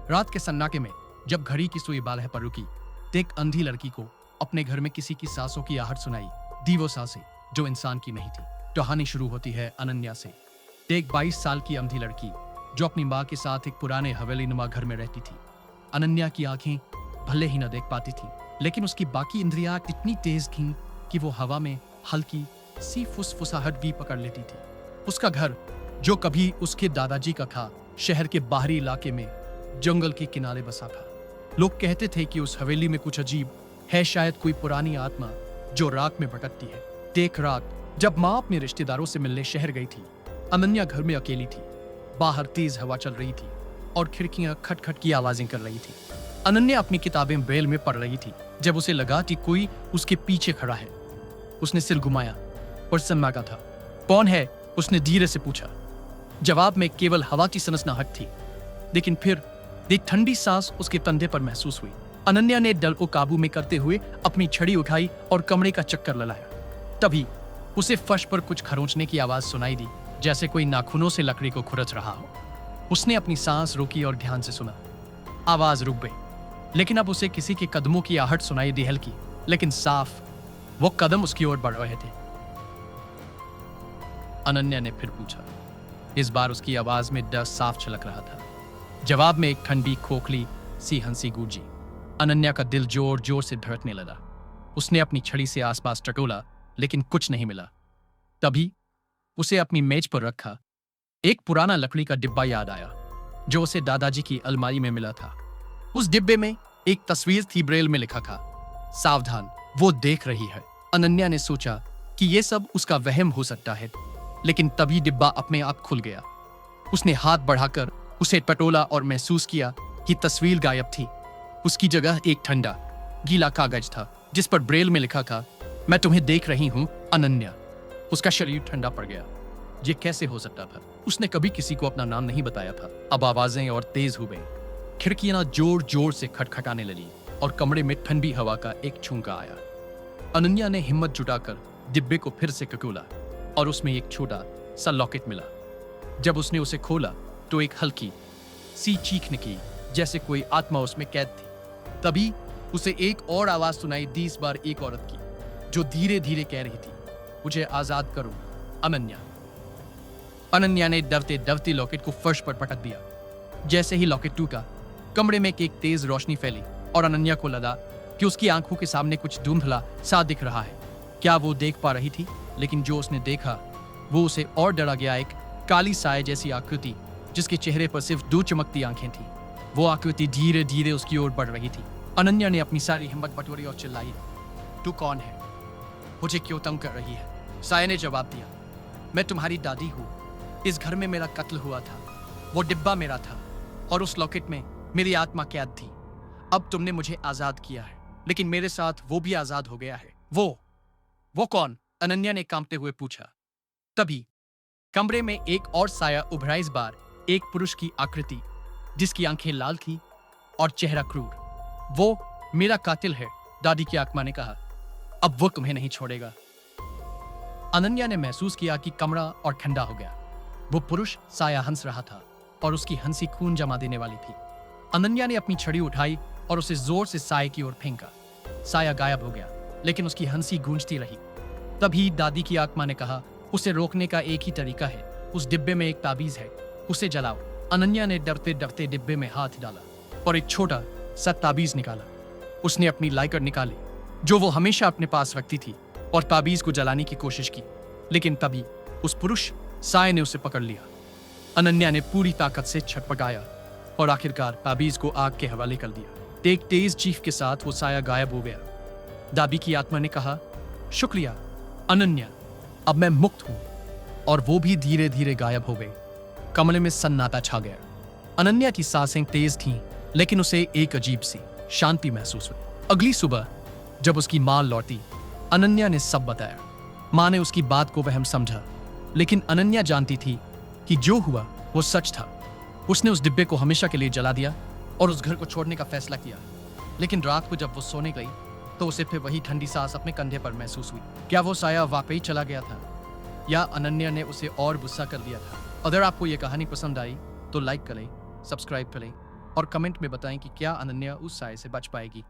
रात के सन्नाटे में जब घड़ी की सुई 12 पर रुकी तो एक अंधी लड़की को अपने घर में किसी की सांसों की आहट सुनाई दी। वो सांसें जो इंसान की नहीं थी। कहानी शुरू होती है अनन्या से। एक 22 साल की अंधी लड़की जो अपनी माँ के साथ एक पुराने हवेली नुमा घर में रहती थी। अनन्या की आंखें भले ही न देख पाती थी, लेकिन उसकी बाकी इंद्रियां इतनी तेज थीं कि वो हवा में हल्की सी फुसफुसाहट भी पकड़ लेती थी। उसका घर जो कभी उसके दादाजी का था, शहर के बाहरी इलाके में जंगल के किनारे बसा था। लोग कहते थे कि उस हवेली में कुछ अजीब है, शायद कोई पुरानी आत्मा जो रात में भटकती है। एक रात जब माँ अपने रिश्तेदारों से मिलने शहर गई थी, अनन्या घर में अकेली थी। बाहर तेज हवा चल रही थी और खिड़कियां खटखट की आवाजें कर रही थी। अनन्या अपनी किताबें ब्रेल में पढ़ रही थी जब उसे लगा कि कोई उसके पीछे खड़ा है। उसने सिर घुमाया और सन्नाटा था। कौन है? उसने धीरे से पूछा। जवाब में केवल हवा की सनसनाहट थी, लेकिन फिर एक ठंडी सांस उसके कंधे पर महसूस हुई। अनन्या ने डर को काबू में करते हुए अपनी छड़ी उठाई और कमरे का चक्कर लगाया। तभी उसे फर्श पर कुछ खरोंचने की आवाज सुनाई दी, जैसे कोई नाखूनों से लकड़ी को खुरच रहा हो। उसने अपनी सांस रोकी और ध्यान से सुना। आवाज रुक गई, लेकिन अब उसे किसी के कदमों की आहट सुनाई दी, हल्की लेकिन साफ। वो कदम उसकी ओर बढ़ रहे थे। अनन्या ने फिर पूछा। इस बार उसकी आवाज में डर साफ छलक रहा था। जवाब में एक ठंडी खोखली सी हंसी गूंजी। अनन्या का दिल जोर जोर से धड़कने लगा। उसने अपनी छड़ी से आसपास टटोला, लेकिन कुछ नहीं मिला। तभी उसे अपनी मेज पर रखा एक पुराना लकड़ी का डिब्बा याद आया, जो उसे दादाजी की अलमारी में मिला था। उस डिब्बे में एक तस्वीर थी, ब्रेल में लिखा था, सावधान, वो देख रही है। अनन्या ने सोचा कि यह सब उसका वहम हो सकता है, लेकिन तभी डिब्बा अपने आप खुल गया। उसने हाथ बढ़ाकर उसे टटोला और महसूस किया कि तस्वीर गायब थी। उसकी जगह एक ठंडा गीला कागज था, जिस पर ब्रेल में लिखा था, मैं तुम्हें देख रही हूं अनन्या। उसका शरीर ठंडा पड़ गया। ये कैसे हो सकता था? उसने कभी किसी को अपना नाम नहीं बताया था। अब आवाजें और तेज हो गईं। खिड़कियां जोर जोर से खटखटाने लगी और कमरे में ठंडी हवा का एक छूंका आया। अनन्या ने हिम्मत जुटाकर डिब्बे को फिर से टटोला और उसमें एक छोटा सा लॉकेट मिला। जब उसने उसे खोला तो एक हल्की सी चीख निकली, जैसे कोई आत्मा उसमें कैद थी। तभी उसे एक और आवाज सुनाई दी, इस बार एक औरत की, जो धीरे धीरे कह रही थी, मुझे आजाद करो अनन्या। अनन्या ने डरते डरते लॉकेट को फर्श पर पटक दिया। जैसे ही लॉकेट टूटा, कमरे में एक तेज रोशनी फैली और अनन्या को लगा कि उसकी आंखों के सामने कुछ धुंधला सा दिख रहा है। क्या वो देख पा रही थी? लेकिन जो उसने देखा वो उसे और डरा गया। एक काली साए जैसी आकृति, जिसके चेहरे पर सिर्फ 2 चमकती आंखें थी। वो आकृति धीरे धीरे उसकी ओर बढ़ रही थी। अनन्या ने अपनी सारी हिम्मत बटोरी और चिल्लाई, तू कौन है? मुझे क्यों तंग कर रही है? साए ने जवाब दिया, मैं तुम्हारी दादी हूँ। इस घर में मेरा कत्ल हुआ था। वो डिब्बा मेरा था और उस लॉकेट में मेरी आत्मा कैद थी। अब तुमने मुझे आजाद किया है, लेकिन मेरे साथ वो भी आजाद हो गया है। वो कौन? अनन्या ने कांपते हुए पूछा। तभी कमरे में एक और साया उभरा, इस बार एक पुरुष की आकृति, जिसकी आंखें लाल थी और चेहरा क्रूर। वो मेरा कातिल है, दादी की आत्मा ने कहा। अब वो तुम्हें नहीं छोड़ेगा। अनन्या ने महसूस किया कि कमरा और ठंडा हो गया। वो पुरुष साया हंस रहा था और उसकी हंसी खून जमा देने वाली थी। अनन्या ने अपनी छड़ी उठाई और उसे जोर से साये की ओर फेंका। साया गायब हो गया, लेकिन उसकी हंसी गूंजती रही। तभी दादी की आत्मा ने कहा, उसे रोकने का एक ही तरीका है। उस डिब्बे में एक ताबीज है, उसे जलाओ। अनन्या ने डरते डरते डिब्बे में हाथ डाला और एक छोटा सा ताबीज निकाला। उसने अपनी लाइटर निकाली, जो वो हमेशा अपने पास रखती थी, और ताबीज को जलाने की कोशिश की, लेकिन तभी उस पुरुष साये ने उसे पकड़ लिया। अनन्या ने पूरी ताकत से छटपटाया और आखिरकार ताबीज को आग के हवाले कर दिया। एक तेज चीख के साथ वो साया गायब हो गया। दादी की आत्मा ने कहा, शुक्रिया अनन्या, अब मैं मुक्त हूं। और वो भी धीरे धीरे गायब हो गई। कमरे में सन्नाटा छा गया। अनन्या की सांसें तेज थीं, लेकिन उसे एक अजीब सी शांति महसूस हुई। अगली सुबह जब उसकी मां लौटी, अनन्या ने सब बताया। मां ने उसकी बात को वहम समझा, लेकिन अनन्या जानती थी कि जो हुआ वो सच था। उसने उस डिब्बे को हमेशा के लिए जला दिया और उस घर को छोड़ने का फैसला किया। लेकिन रात को जब वो सोने गई तो उसे फिर वही ठंडी सांस अपने कंधे पर महसूस हुई। क्या वो साया वाकई चला गया था, या अनन्या ने उसे और गुस्सा कर दिया था? अगर आपको ये कहानी पसंद आई तो लाइक करें, सब्सक्राइब करें और कमेंट में बताएं कि क्या अनन्या उस साय से बच पाएगी।